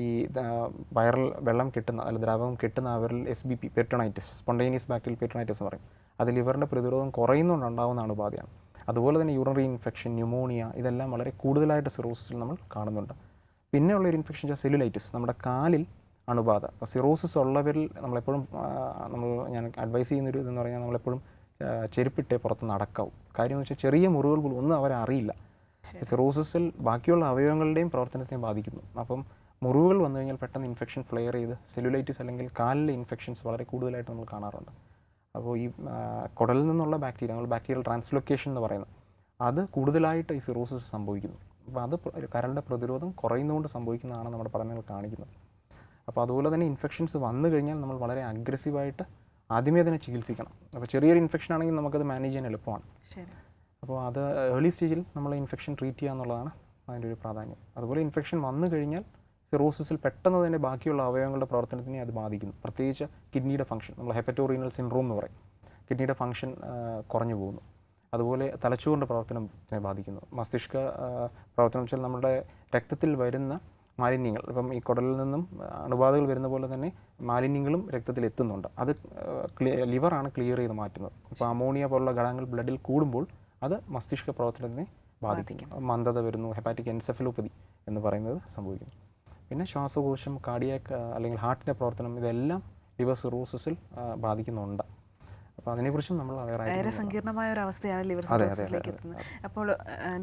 ഈ വൈറൽ വെള്ളം കിട്ടുന്ന അല്ലെങ്കിൽ ദ്രാവകം കിട്ടുന്ന അവരിൽ SBP, പെരിറ്റോണൈറ്റിസ്, സ്പോണ്ടേനിയസ് ബാക്ടീരിയൽ പെരിറ്റോണൈറ്റിസ് എന്ന് പറയും. അത് ലിവറിൻ്റെ പ്രതിരോധം കുറയുന്നതുകൊണ്ടുണ്ടാകുന്ന അണുബാധയാണ്. അതുപോലെ തന്നെ യൂറിനറി ഇൻഫെക്ഷൻ, ന്യൂമോണിയ, ഇതെല്ലാം വളരെ കൂടുതലായിട്ട് സിറോസിസിൽ നമ്മൾ കാണുന്നുണ്ട്. പിന്നെയുള്ളൊരു ഇൻഫെക്ഷൻ സെല്ലുലൈറ്റിസ്, നമ്മുടെ കാലിൽ അണുബാധ. അപ്പോൾ സിറോസിസ് ഉള്ളവരിൽ നമ്മളെപ്പോഴും ഞാൻ അഡ്വൈസ് ചെയ്യുന്നൊരു ഇതെന്ന് പറഞ്ഞാൽ നമ്മളെപ്പോഴും ചെരുപ്പിട്ടേ പുറത്ത് നടക്കാവും. കാര്യം എന്ന് വെച്ചാൽ ചെറിയ മുറിവുകൾ പോലും ഒന്നും അവരറിയില്ല. സിറോസിസിൽ ബാക്കിയുള്ള അവയവങ്ങളുടെയും പ്രവർത്തനത്തെയും ബാധിക്കുന്നു. അപ്പം മുറിവുകൾ വന്നു കഴിഞ്ഞാൽ പെട്ടെന്ന് ഇൻഫെക്ഷൻ ഫ്ലെയർ ചെയ്ത് സെല്ലുലൈറ്റിസ് അല്ലെങ്കിൽ കാലിലെ ഇൻഫെക്ഷൻസ് വളരെ കൂടുതലായിട്ട് നമ്മൾ കാണാറുണ്ട്. അപ്പോൾ ഈ കുടലിൽ നിന്നുള്ള ബാക്ടീരിയൽ ട്രാൻസ്ലൊക്കേഷൻ എന്ന് പറയുന്നത് അത് കൂടുതലായിട്ട് ഈ സിറോസിസ് സംഭവിക്കുന്നു. അപ്പോൾ അത് കരളുടെ പ്രതിരോധം കുറയുന്നതുകൊണ്ട് സംഭവിക്കുന്നതാണ് നമ്മുടെ പഠനങ്ങൾ കാണിക്കുന്നത്. അപ്പോൾ അതുപോലെ തന്നെ ഇൻഫെക്ഷൻസ് വന്നു കഴിഞ്ഞാൽ നമ്മൾ വളരെ അഗ്രസീവായിട്ട് ആദ്യമേ തന്നെ ചികിത്സിക്കണം. അപ്പോൾ ചെറിയൊരു ഇൻഫെക്ഷൻ ആണെങ്കിൽ നമുക്കത് മാനേജ് ചെയ്യാൻ എളുപ്പമാണ്. അപ്പോൾ അത് ഏർലി സ്റ്റേജിൽ നമ്മൾ ഇൻഫെക്ഷൻ ട്രീറ്റ് ചെയ്യുക എന്നുള്ളതാണ് അതിൻ്റെ ഒരു പ്രാധാന്യം. അതുപോലെ ഇൻഫെക്ഷൻ വന്നു കഴിഞ്ഞാൽ സിറോസിസിൽ പെട്ടെന്ന് തന്നെ ബാക്കിയുള്ള അവയവങ്ങളുടെ പ്രവർത്തനത്തിനെ അത് ബാധിക്കുന്നു. പ്രത്യേകിച്ച് കിഡ്നിയുടെ ഫംഗ്ഷൻ, നമ്മൾ ഹെപ്പറ്റോറീനൽ സിൻഡ്രോം എന്ന് പറയും, കിഡ്നിയുടെ ഫംഗ്ഷൻ കുറഞ്ഞു പോകുന്നു. അതുപോലെ തലച്ചോറിൻ്റെ പ്രവർത്തനത്തിനെ ബാധിക്കുന്നു. മസ്തിഷ്ക പ്രവർത്തനം വെച്ചാൽ നമ്മുടെ രക്തത്തിൽ വരുന്ന മാലിന്യങ്ങൾ, ഇപ്പം ഈ കുടലിൽ നിന്നും അണുബാധകൾ വരുന്ന പോലെ തന്നെ മാലിന്യങ്ങളും രക്തത്തിൽ എത്തുന്നുണ്ട്. അത് ലിവറാണ് ക്ലിയർ ചെയ്ത് മാറ്റുന്നത്. അപ്പോൾ അമോണിയ പോലുള്ള ഘടകങ്ങൾ ബ്ലഡിൽ കൂടുമ്പോൾ അത് മസ്തിഷ്ക പ്രവർത്തനത്തിനെ ബാധിക്കും. മന്ദത വരുന്നു, ഹെപ്പാറ്റിക് എൻസെഫലോപ്പതി എന്ന് പറയുന്നത് സംഭവിക്കുന്നു. പിന്നെ ശ്വാസകോശം, കാർഡിയാക് അല്ലെങ്കിൽ ഹാർട്ടിൻ്റെ പ്രവർത്തനം, ഇതെല്ലാം ലിവർ സിറോസിസിൽ ബാധിക്കുന്നുണ്ട്. അപ്പോൾ അതിനെക്കുറിച്ചും നമ്മൾ അവെയർ വളരെ ആയിരിക്കും. സങ്കീർണമായ ഒരു അവസ്ഥയാണ് ലിവർ അതെ, അതെ, സിറോസിസിലേക്ക് അതെ, എത്തുന്നത്. അപ്പോൾ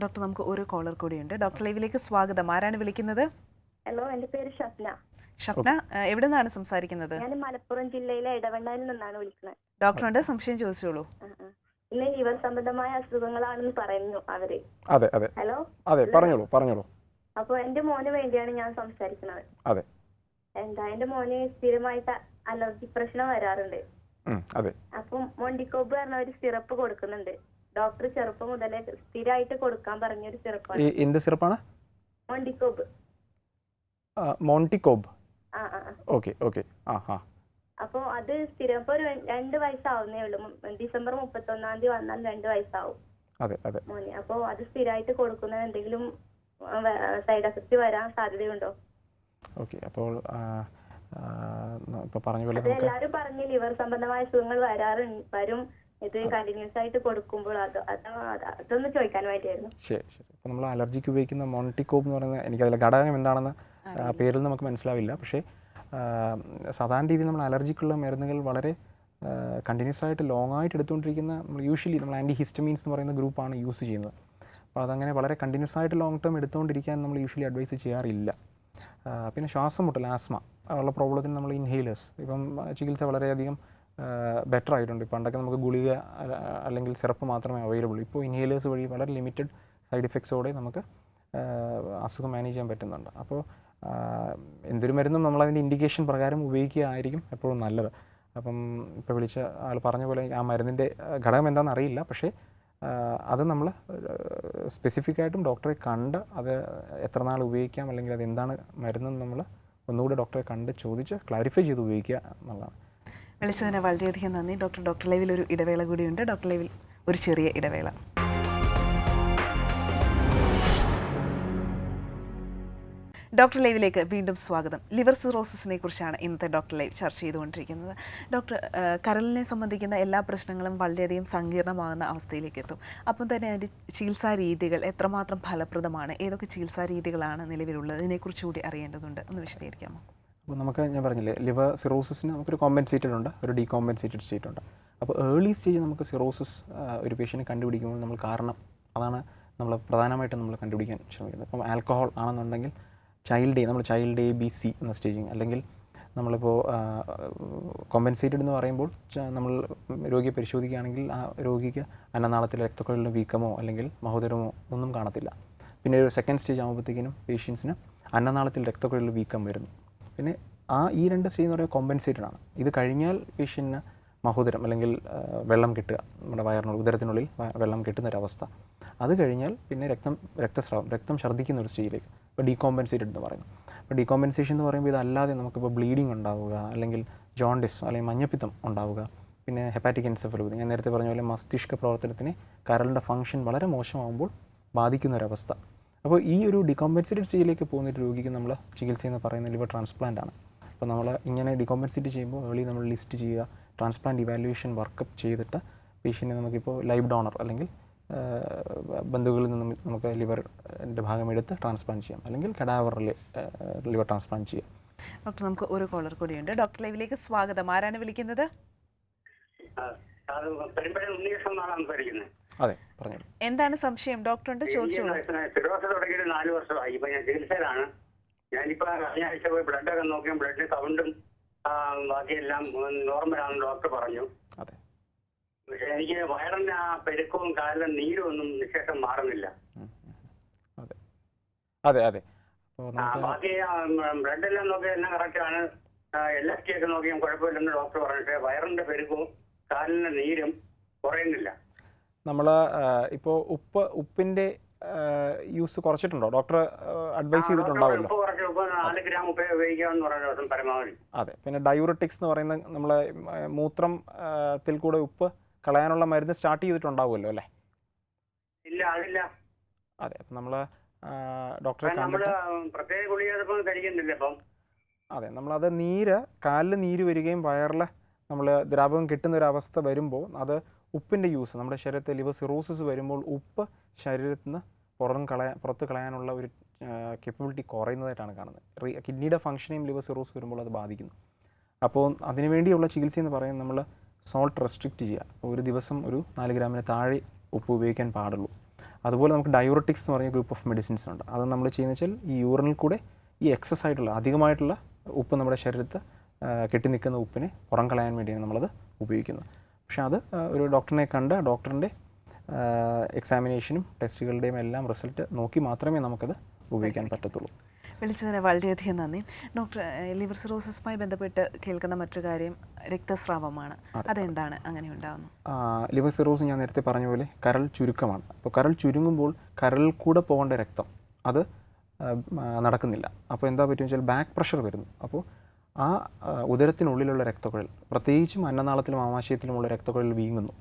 ഡോക്ടർ, നമുക്ക് ഒരു കോളർ കൂടിയുണ്ട്. ഡോക്ടർ ലൈവിലേക്ക് സ്വാഗതം. ആരാണ് വിളിക്കുന്നത്? ഹലോ, എന്റെ പേര് ഷഫ്ന. ഷഫ്ന, എവിടെ നിന്നാണ് സംസാരിക്കുന്നത്? ഞാൻ മലപ്പുറം ജില്ലയിലെ ഇടവണ്ണയിൽ നിന്നാണ് വിളിക്കുന്നത്. ഡോക്ടറുണ്ട്, സംശയം ചോദിച്ചോളൂ. ഇന്ന് ലിവർ സംബന്ധമായ അസുഖങ്ങളാണെന്ന് പറയുന്നു അവര്. അതെ അതെ ഹലോ, അതെ, പറഞ്ഞോളൂ. അപ്പൊ എന്റെ മോന് വേണ്ടിയാണ് ഞാൻ സംസാരിക്കുന്നത്. അതെ. എന്റെ മോന് സ്ഥിരമായിട്ട് അലർജി പ്രശ്നം വരാറുണ്ട്. അതെ. അപ്പം മൊണ്ടിക്കോബ് പറഞ്ഞ ഒരു സിറപ്പ് കൊടുക്കുന്നുണ്ട്. ഡോക്ടർ ചെറുപ്പം മുതലേ സ്ഥിരമായിട്ട് കൊടുക്കാൻ പറഞ്ഞൊരു സിറപ്പാണ്. എന്ത് സിറപ്പാണ്? മൊണ്ടിക്കോബ്. മോണ്ടിക്കോബ്. ഓക്കെ. അപ്പൊ അത് സ്ഥിരം ഇപ്പൊ ഒരു 2 വയസ്സാവുന്നേ ഉള്ളൂ. ഡിസംബർ 31 വന്നാൽ 2 വയസ്സാവും മോനെ. അപ്പൊ അത് സ്ഥിരമായിട്ട് കൊടുക്കുന്നത് എന്തെങ്കിലും സൈഡ് എഫക്ട് വരാൻ സാധ്യതയുണ്ടോ? ഓക്കെ. അപ്പോൾ ഇപ്പോൾ പറഞ്ഞ പോലെ എല്ലാരും പറഞ്ഞ് ലിവർ സംബന്ധമായ അസുഖങ്ങൾ വരും ഇത് കണ്ടിന്യൂസ് ആയിട്ട് കൊടുക്കുമ്പോൾ അതൊന്ന് ചോദിക്കാൻ വേണ്ടിയായിരുന്നു. ശരി. അപ്പോൾ നമ്മൾ അലർജിക്ക് ഉപയോഗിക്കുന്ന മോണ്ടിക്കോബ് എന്ന് പറയുന്നത്, എനിക്കതിലെ ഘടകം എന്താണെന്ന് പേരിൽ നമുക്ക് മനസ്സിലാവില്ല. പക്ഷേ സാധാരണ രീതിയിൽ നമ്മൾ അലർജിക്കുള്ള മരുന്നുകൾ വളരെ കണ്ടിന്യൂസ് ആയിട്ട് ലോങ് ആയിട്ട് എടുത്തുകൊണ്ടിരിക്കുന്ന യൂഷ്വലി നമ്മൾ ആൻറ്റി ഹിസ്റ്റമീൻസ് എന്ന് പറയുന്ന ഗ്രൂപ്പാണ് യൂസ് ചെയ്യുന്നത്. അപ്പോൾ അതങ്ങനെ വളരെ കണ്ടിന്യൂസ് ആയിട്ട് ലോങ് ടേം എടുത്തുകൊണ്ടിരിക്കാൻ നമ്മൾ യൂഷ്വലി അഡ്വൈസ് ചെയ്യാറില്ല. പിന്നെ ശ്വാസം മുട്ടൽ, ആസ്മ ഉള്ള പ്രോബ്ലത്തിന് നമ്മൾ ഇൻഹേലേഴ്സ്, ഇപ്പം ചികിത്സ വളരെയധികം ബെറ്റർ ആയിട്ടുണ്ട്. പണ്ടൊക്കെ നമുക്ക് ഗുളിക അല്ലെങ്കിൽ സിറപ്പ് മാത്രമേ അവൈലബിൾ. ഇപ്പോൾ ഇൻഹേലേഴ്സ് വഴി വളരെ ലിമിറ്റഡ് സൈഡ് ഇഫക്ട്സോടെ നമുക്ക് അസുഖം മാനേജ് ചെയ്യാൻ പറ്റുന്നുണ്ട്. അപ്പോൾ എന്തൊരു മരുന്നും നമ്മളതിൻ്റെ ഇൻഡിക്കേഷൻ പ്രകാരം ഉപയോഗിക്കുകയായിരിക്കും എപ്പോഴും നല്ലത്. അപ്പം ഇപ്പോൾ വിളിച്ച ആൾ പറഞ്ഞ പോലെ ആ മരുന്നിൻ്റെ ഘടകം എന്താണെന്ന് അറിയില്ല. പക്ഷേ അത് നമ്മൾ സ്പെസിഫിക് ആയിട്ടും ഡോക്ടറെ കണ്ട് അത് എത്ര നാൾ ഉപയോഗിക്കാം അല്ലെങ്കിൽ അത് എന്താണ് മരുന്നെന്ന് നമ്മൾ ഒന്നുകൂടെ ഡോക്ടറെ കണ്ട് ചോദിച്ച് ക്ലാരിഫൈ ചെയ്ത് ഉപയോഗിക്കുക എന്നുള്ളതാണ്. വിളിച്ചതിന് വളരെയധികം നന്ദി ഡോക്ടർ. ഡോക്ടർ ലൈവിൽ ഒരു ഇടവേള കൂടിയുണ്ട്. ഡോക്ടർ ലൈവിൽ ഒരു ചെറിയ ഇടവേള. ഡോക്ടർ ലൈവിലേക്ക് വീണ്ടും സ്വാഗതം. ലിവർ സിറോസിസിനെ കുറിച്ചാണ് ഇന്നത്തെ ഡോക്ടർ ലൈവ് ചർച്ച ചെയ്തുകൊണ്ടിരിക്കുന്നത്. ഡോക്ടർ, കരളിനെ സംബന്ധിക്കുന്ന എല്ലാ പ്രശ്നങ്ങളും വളരെയധികം സങ്കീർണമാകുന്ന അവസ്ഥയിലേക്ക് എത്തും. അപ്പം തന്നെ അതിൻ്റെ ചികിത്സാ രീതികൾ എത്രമാത്രം ഫലപ്രദമാണ്, ഏതൊക്കെ ചികിത്സാ രീതികളാണ് നിലവിലുള്ളത്, ഇതിനെക്കുറിച്ച് കൂടി അറിയേണ്ടതുണ്ട്. ഒന്ന് വിശദീകരിക്കാമോ? അപ്പോൾ നമുക്ക്, ഞാൻ പറഞ്ഞില്ലേ, ലിവർ സിറോസിന് നമുക്കൊരു കോമ്പൻസേറ്റഡ് ഉണ്ട്, ഒരു ഡീകോമ്പൻസേറ്റഡ് സ്റ്റേറ്റ് ഉണ്ട്. അപ്പോൾ ഏർലി സ്റ്റേജ് നമുക്ക് സിറോസിസ് ഒരു പേഷ്യൻറ്റ് കണ്ടുപിടിക്കുമ്പോൾ നമ്മൾ കാരണം അതാണ് നമ്മൾ പ്രധാനമായിട്ടും നമ്മൾ കണ്ടുപിടിക്കാൻ ശ്രമിക്കുന്നത്. അപ്പം ആൽക്കഹോൾ ആണെന്നുണ്ടെങ്കിൽ ചൈൽഡ് എ ബി സി എന്ന സ്റ്റേജിങ്, അല്ലെങ്കിൽ നമ്മളിപ്പോൾ കോമ്പൻസേറ്റഡ് എന്ന് പറയുമ്പോൾ നമ്മൾ രോഗിയെ പരിശോധിക്കുകയാണെങ്കിൽ ആ രോഗിക്ക് അന്നനാളത്തിൽ രക്തക്കുഴലിന് വീക്കമോ അല്ലെങ്കിൽ മഹോദരമോ ഒന്നും കാണത്തില്ല. പിന്നെ ഒരു സെക്കൻഡ് സ്റ്റേജ് ആകുമ്പോഴത്തേക്കിനും പേഷ്യൻസിന് അന്നനാളത്തിൽ രക്തക്കുഴലിൽ വീക്കം വരുന്നു. പിന്നെ ഈ 2 സ്റ്റേജ് എന്ന് പറയുന്നത് കോമ്പൻസേറ്റഡ് ആണ്. ഇത് കഴിഞ്ഞാൽ പേഷ്യൻറ്റിന് മഹോദരം അല്ലെങ്കിൽ വെള്ളം കിട്ടുക, നമ്മുടെ വയറിനുള്ളിൽ ഉദരത്തിനുള്ളിൽ വെള്ളം കിട്ടുന്നൊരവസ്ഥ. അത് കഴിഞ്ഞാൽ പിന്നെ രക്തം ഛർദ്ദിക്കുന്ന ഒരു സ്റ്റേജിലേക്ക്, ഇപ്പോൾ ഡീകോമ്പൻസേറ്റഡ് എന്ന് പറയുന്നു. അപ്പോൾ ഡീകോമ്പൻസേഷൻ എന്ന് പറയുമ്പോൾ ഇതല്ലാതെ നമുക്കിപ്പോൾ ബ്ലീഡിങ് ഉണ്ടാവുക, അല്ലെങ്കിൽ ജോണ്ടിസ് അല്ലെങ്കിൽ മഞ്ഞപ്പിത്തം ഉണ്ടാവുക, പിന്നെ ഹെപ്പാറ്റിക് എൻസെഫലോപ്പതി, ഞാൻ നേരത്തെ പറഞ്ഞ പോലെ മസ്തിഷ്ക പ്രവർത്തനത്തിന് കരളിൻ്റെ ഫംഗ്ഷൻ വളരെ മോശമാകുമ്പോൾ ബാധിക്കുന്നൊരവസ്ഥ. അപ്പോൾ ഈ ഒരു ഡീകോമ്പൻസേറ്റഡ് സ്റ്റേജിലേക്ക് പോകുന്ന രോഗിക്ക് നമ്മൾ ചികിത്സ എന്ന് പറയുന്ന ലിവർ ട്രാൻസ്പ്ലാന്റ് ആണ്. അപ്പോൾ നമ്മൾ ഇങ്ങനെ ഡീകോമ്പൻസേറ്റ് ചെയ്യുമ്പോൾ ഏർലി നമ്മൾ ലിസ്റ്റ് ചെയ്യുക, ട്രാൻസ്പ്ലാന്റ് ഇവാലുവേഷൻ വർക്കപ്പ് ചെയ്തിട്ട് പേഷ്യൻറ്റിനെ നമുക്കിപ്പോൾ ലൈവ് ഡോണർ അല്ലെങ്കിൽ ബന്ധുക്കളിൽ നിന്നും നമുക്ക് ലിവറിൻ്റെ ഭാഗം എടുത്ത് ട്രാൻസ്പ്ലാന്റ് ചെയ്യാം, അല്ലെങ്കിൽ കഡാവറിൽ ലിവർ ട്രാൻസ്പ്ലാന്റ് ചെയ്യാം. ഡോക്ടർ, നമുക്ക് ഒരു കോളർ കൂടിയുണ്ട്. ഡോക്ടർ ലൈവിലേക്ക് സ്വാഗതം. ആരാണ് വിളിക്കുന്നത്? അതെ, പറഞ്ഞോളൂ. എന്താണ് സംശയം? ഡോക്ടറുണ്ട്, ചോദിച്ചോളൂ. സിറോസിസ് തുടങ്ങിയിട്ട് 4 വർഷമായി. ഇപ്പൊ ഞാൻ ചികിത്സയിലാണ്. ഞാനിപ്പോ കഴിഞ്ഞ ആഴ്ച പോയി ബ്ലഡൊക്കെ നോക്കിയും ബ്ലഡ് കൗണ്ടും ബാക്കിയെല്ലാം നോർമലാണെന്ന് ഡോക്ടർ പറഞ്ഞു. അതെ. പക്ഷെ എനിക്ക് വയറിന്റെ ആ പെരുക്കവും കാലിലെ നീരും ഒന്നും നിശേഷം മാറുന്നില്ല. അതെ. ബാക്കി ബ്ലഡെല്ലാം നോക്കി എല്ലാം കറക്റ്റാണ്. LFT ഒക്കെ നോക്കിയും കുഴപ്പമില്ലെന്ന് ഡോക്ടർ പറഞ്ഞിട്ട് വയറിന്റെ പെരുക്കവും കാലിന്റെ നീരും കുറയുന്നില്ല. നമ്മൾ ഇപ്പോൾ ഉപ്പിൻ്റെ യൂസ് കുറച്ചിട്ടുണ്ടോ? ഡോക്ടർ അഡ്വൈസ് ചെയ്തിട്ടുണ്ടാവുമല്ലോ. 4 ഗ്രാം ഉപ്പ് ഉപയോഗിക്കാമെന്ന് പറഞ്ഞു പരമാവധി. അതെ. പിന്നെ ഡയൂററ്റിക്സ് എന്ന് പറയുന്ന നമ്മൾ മൂത്രത്തിൽ കൂടെ ഉപ്പ് കളയാനുള്ള മരുന്ന് സ്റ്റാർട്ട് ചെയ്തിട്ടുണ്ടാവുമല്ലോ അല്ലേ? ഇല്ല, അതില്ല. അതെ. അപ്പം നമ്മൾ ഡോക്ടറെ കണ്ടിട്ട് പ്രത്യേക ഗുളിക കഴിക്കുന്നില്ല ഇപ്പം. അതെ, നമ്മളത് കാലിൽ നീര് വരികയും വയറിൽ നമ്മൾ ദ്രാവകം കിട്ടുന്നൊരവസ്ഥ വരുമ്പോൾ അത് ഉപ്പിൻ്റെ യൂസ് നമ്മുടെ ശരീരത്തിൽ ലിവർ സിറോസിസ് വരുമ്പോൾ ഉപ്പ് ശരീരത്തിൽ നിന്ന് പുറത്ത് കളയാനുള്ള ഒരു കേപ്പബിലിറ്റി കുറയുന്നതായിട്ടാണ് കാണുന്നത്. കിഡ്നിയുടെ ഫംഗ്ഷനെയും ലിവർ സിറോസിസ് വരുമ്പോൾ അത് ബാധിക്കുന്നു. അപ്പോൾ അതിനുവേണ്ടിയുള്ള ചികിത്സ എന്ന് പറയുന്നത് നമ്മൾ സോൾട്ട് റെസ്ട്രിക്റ്റ് ചെയ്യുക. ഒരു ദിവസം ഒരു 4 ഗ്രാമിന് താഴെ ഉപ്പ് ഉപയോഗിക്കാൻ പാടുള്ളൂ. അതുപോലെ നമുക്ക് ഡയോററ്റിക്സ് എന്ന് പറഞ്ഞ ഗ്രൂപ്പ് ഓഫ് മെഡിസിൻസ് ഉണ്ട്. അത് നമ്മൾ ചെയ്യുന്നത് വെച്ചാൽ ഈ യൂറിനിൽ കൂടെ ഈ എക്സസ് ആയിട്ടുള്ള അധികമായിട്ടുള്ള ഉപ്പ് നമ്മുടെ ശരീരത്തിൽ കെട്ടി നിൽക്കുന്ന ഉപ്പിനെ പുറം കളയാൻ വേണ്ടിയാണ് നമ്മളത് ഉപയോഗിക്കുന്നത്. പക്ഷേ അത് ഒരു ഡോക്ടറിനെ കണ്ട് ഡോക്ടറിൻ്റെ എക്സാമിനേഷനും ടെസ്റ്റുകളുടെയും എല്ലാം റിസൾട്ട് നോക്കി മാത്രമേ നമുക്കത് ഉപയോഗിക്കാൻ പറ്റത്തുള്ളൂ. വിളിച്ചതിന് വളരെയധികം നന്ദി ഡോക്ടർ. ലിവർ സിറോസിസുമായി ബന്ധപ്പെട്ട് കേൾക്കുന്ന മറ്റൊരു കാര്യം രക്തസ്രാവമാണ്. അതെന്താണ് അങ്ങനെ ഉണ്ടാകുന്നത്? ലിവർ സിറോസ് ഞാൻ നേരത്തെ പറഞ്ഞ പോലെ കരൾ ചുരുക്കമാണ്. അപ്പോൾ കരൾ ചുരുങ്ങുമ്പോൾ കരളിൽ കൂടെ പോകേണ്ട രക്തം അത് നടക്കുന്നില്ല. അപ്പോൾ എന്താ പറ്റുമെന്ന് വെച്ചാൽ ബാക്ക് പ്രഷർ വരുന്നു. അപ്പോൾ ആ ഉദരത്തിനുള്ളിലുള്ള രക്തക്കുഴൽ, പ്രത്യേകിച്ചും അന്നനാളത്തിലും ആമാശയത്തിലുമുള്ള രക്തക്കുഴൽ വീങ്ങുന്നു.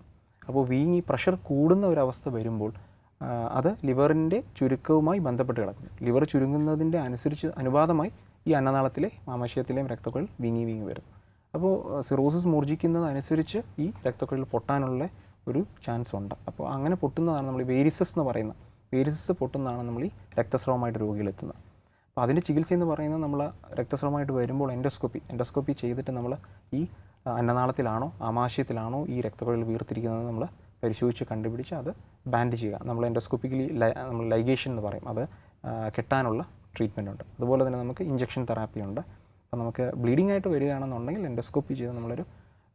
അപ്പോൾ വീങ്ങി പ്രഷർ കൂടുന്ന ഒരവസ്ഥ വരുമ്പോൾ അത് ലിവറിൻ്റെ ചുരുക്കവുമായി ബന്ധപ്പെട്ട് കിടക്കുന്നു. ലിവർ ചുരുങ്ങുന്നതിൻ്റെ അനുപാതമായി ഈ അന്നനാളത്തിലെ ആമാശയത്തിലെയും രക്തക്കുഴൽ വീങ്ങി വരും. അപ്പോൾ സിറോസിസ് മൂർജിക്കുന്നതനുസരിച്ച് ഈ രക്തക്കുഴൽ പൊട്ടാനുള്ള ഒരു ചാൻസ് ഉണ്ട്. അപ്പോൾ അങ്ങനെ പൊട്ടുന്നതാണ് നമ്മൾ വേരിസസ് എന്ന് പറയുന്നത്. വേരിസസ് പൊട്ടുന്നതാണ് നമ്മൾ ഈ രക്തസ്രാവമായിട്ട് രോഗികളെത്തുന്നത്. അപ്പോൾ അതിൻ്റെ ചികിത്സ എന്ന് പറയുന്നത് നമ്മൾ രക്തസ്രാവമായിട്ട് വരുമ്പോൾ എൻഡോസ്കോപ്പി ചെയ്തിട്ട് നമ്മൾ ഈ അന്നനാളത്തിലാണോ ആമാശയത്തിലാണോ ഈ രക്തക്കുഴൽ വീർത്തിരിക്കുന്നത് നമ്മൾ പരിശോധിച്ച് കണ്ടുപിടിച്ച് അത് ബാൻഡ് ചെയ്യുക. നമ്മൾ എൻഡോസ്കോപ്പിക്കലി നമ്മൾ ലൈഗേഷൻ എന്ന് പറയും, അത് കെട്ടാനുള്ള ട്രീറ്റ്മെൻ്റ് ഉണ്ട്. അതുപോലെ തന്നെ നമുക്ക് ഇഞ്ചക്ഷൻ തെറാപ്പി ഉണ്ട്. അപ്പോൾ നമുക്ക് ബ്ലീഡിംഗ് ആയിട്ട് വരികയാണെന്നുണ്ടെങ്കിൽ എൻഡോസ്കോപ്പി ചെയ്ത് നമ്മളൊരു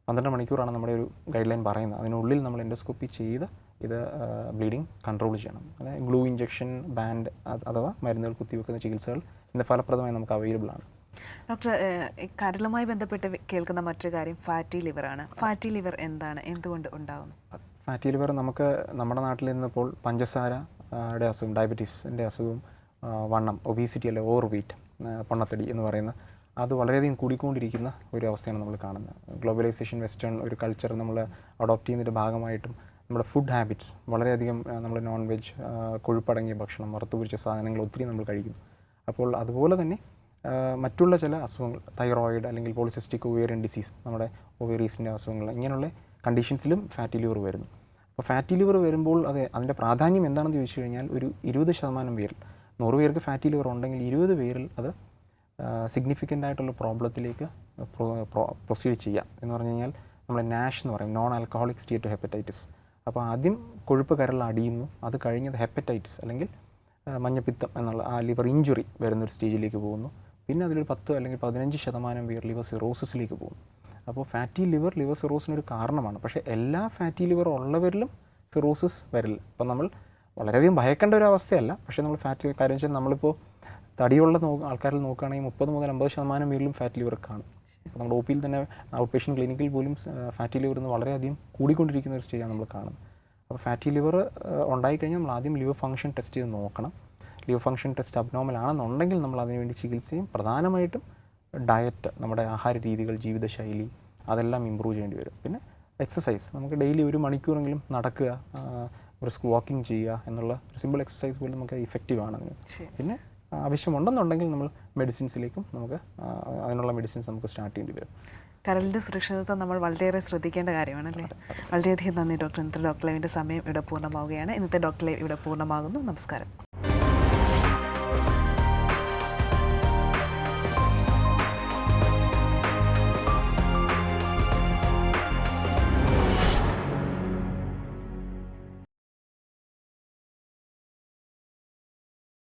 12 മണിക്കൂറാണ് നമ്മുടെ ഒരു ഗൈഡ് ലൈൻ പറയുന്നത്. അതിനുള്ളിൽ നമ്മൾ എൻഡോസ്കോപ്പി ചെയ്ത് ഇത് ബ്ലീഡിങ് കൺട്രോൾ ചെയ്യണം. അതായത് ഗ്ലൂ ഇഞ്ചക്ഷൻ, ബാൻഡ് അഥവാ മരുന്നുകൾ കുത്തിവെക്കുന്ന ചികിത്സകൾ ഇന്ന് ഫലപ്രദമായി നമുക്ക് അവൈലബിൾ ആണ്. ഡോക്ടർ, കരളുമായി ബന്ധപ്പെട്ട് കേൾക്കുന്ന മറ്റൊരു കാര്യം ഫാറ്റി ലിവറാണ്. ഫാറ്റി ലിവർ എന്താണ്, എന്തുകൊണ്ട് ഉണ്ടാകുന്നു? ഫാറ്റി ലിവർ നമുക്ക് നമ്മുടെ നാട്ടിൽ നിന്നിപ്പോൾ പഞ്ചസാരയുടെ അസുഖം, ഡയബറ്റീസിൻ്റെ അസുഖം, വണ്ണം, ഒബീസിറ്റി അല്ലെ ഓവർ വെയ്റ്റ്, പൊണ്ണത്തടി എന്ന് പറയുന്ന അത് വളരെയധികം കൂടിക്കൊണ്ടിരിക്കുന്ന ഒരു അവസ്ഥയാണ് നമ്മൾ കാണുന്നത്. ഗ്ലോബലൈസേഷൻ, വെസ്റ്റേൺ ഒരു കൾച്ചർ നമ്മൾ അഡോപ്റ്റ് ചെയ്യുന്നതിൻ്റെ ഭാഗമായിട്ടും നമ്മുടെ ഫുഡ് ഹാബിറ്റ്സ് വളരെയധികം നമ്മൾ നോൺ വെജ്, കൊഴുപ്പടങ്ങിയ ഭക്ഷണം, വറുത്തുപൊരിച്ച സാധനങ്ങൾ ഒത്തിരി നമ്മൾ കഴിക്കുന്നു. അപ്പോൾ അതുപോലെ തന്നെ മറ്റുള്ള ചില അസുഖങ്ങൾ, തൈറോയിഡ് അല്ലെങ്കിൽ പോളിസിസ്റ്റിക് ഒവേറിയൻ ഡിസീസ്, നമ്മുടെ ഒവേറീസിൻ്റെ അസുഖങ്ങൾ, ഇങ്ങനെയുള്ള കണ്ടീഷൻസിലും ഫാറ്റി ലിവർ വരുന്നു. അപ്പോൾ ഫാറ്റി ലിവർ വരുമ്പോൾ അതിൻ്റെ പ്രാധാന്യം എന്താണെന്ന് ചോദിച്ചു കഴിഞ്ഞാൽ ഒരു 20% പേരിൽ, 100 പേർക്ക് ഫാറ്റി ലിവർ ഉണ്ടെങ്കിൽ 20 പേരിൽ അത് സിഗ്നിഫിക്കൻ്റ് ആയിട്ടുള്ള പ്രോബ്ലത്തിലേക്ക് പ്രൊസീഡ് ചെയ്യാം. എന്ന് പറഞ്ഞു കഴിഞ്ഞാൽ നമ്മൾ നാഷ് എന്ന് പറയും, നോൺ ആൽക്കഹോളിക് സ്റ്റേറ്റ് ഹെപ്പറ്റൈറ്റിസ്. അപ്പോൾ ആദ്യം കൊഴുപ്പ് കരളിൽ അടിയുന്നു, അത് കഴിഞ്ഞത് ഹെപ്പറ്റൈറ്റിസ് അല്ലെങ്കിൽ മഞ്ഞപ്പിത്തം എന്നുള്ള ആ ലിവർ ഇഞ്ചുറി വരുന്നൊരു സ്റ്റേജിലേക്ക് പോകുന്നു. പിന്നെ അതിലൊരു 10 അല്ലെങ്കിൽ 15% പേർ ലിവർ സിറോസിസിലേക്ക് പോകുന്നു. അപ്പോൾ ഫാറ്റി ലിവർ സിറോസിനൊരു കാരണമാണ്. പക്ഷേ എല്ലാ ഫാറ്റി ലിവർ ഉള്ളവരിലും സിറോസിസ് വരില്ല. അപ്പോൾ നമ്മൾ വളരെയധികം ഭയക്കേണ്ട ഒരു അവസ്ഥയല്ല. പക്ഷേ നമ്മൾ കാര്യം വെച്ചാൽ നമ്മളിപ്പോൾ തടിയുള്ള ആൾക്കാരിൽ നോക്കുകയാണെങ്കിൽ 30 മുതൽ 50% പേരിലും ഫാറ്റി ലിവർ കാണും. അപ്പോൾ നമ്മുടെ OPയിൽ തന്നെ ഔട്ട് പേഷ്യൻ്റ് ക്ലിനിക്കിൽ പോലും ഫാറ്റി ലിവർ എന്ന് വളരെയധികം കൂടിക്കൊണ്ടിരിക്കുന്ന ഒരു സ്റ്റേജാണ് നമ്മൾ കാണുന്നത്. അപ്പോൾ ഫാറ്റി ലിവർ ഉണ്ടായിക്കഴിഞ്ഞാൽ നമ്മൾ ആദ്യം ലിവർ ഫംഗ്ഷൻ ടെസ്റ്റ് ചെയ്ത് നോക്കണം. ലിവർ ഫംഗ്ഷൻ ടെസ്റ്റ് അബ്നോർമൽ ആണെന്നുണ്ടെങ്കിൽ നമ്മൾ അതിനുവേണ്ടി ചികിത്സയും പ്രധാനമായിട്ടും ഡയറ്റ്, നമ്മുടെ ആഹാര രീതികൾ, ജീവിതശൈലി അതെല്ലാം ഇമ്പ്രൂവ് ചെയ്യേണ്ടി വരും. പിന്നെ എക്സസൈസ്, നമുക്ക് ഡെയിലി 1 മണിക്കൂറെങ്കിലും നടക്കുക, റിസ്ക് വാക്കിംഗ് ചെയ്യുക എന്നുള്ള സിമ്പിൾ എക്സസൈസ് പോലും നമുക്ക് ഇഫക്റ്റീവ് ആണ് അതിന്. പിന്നെ ആവശ്യമുണ്ടെന്നുണ്ടെങ്കിൽ നമ്മൾ മെഡിസിൻസിലേക്കും നമുക്ക് അതിനുള്ള മെഡിസിൻസ് നമുക്ക് സ്റ്റാർട്ട് ചെയ്യേണ്ടി വരും. കരളിൻ്റെ സുരക്ഷിതത്വം നമ്മൾ വളരെയേറെ ശ്രദ്ധിക്കേണ്ട കാര്യമാണല്ലേ. വളരെയധികം നന്ദി ഡോക്ടർ. ഇന്നത്തെ ഡോക്ടർ ലൈവിൻ്റെ സമയം ഇവിടെ പൂർണ്ണമാവുകയാണ്. ഇന്നത്തെ ഡോക്ടർ ലൈവ് ഇവിടെ പൂർണ്ണമാകുന്നു. നമസ്കാരം.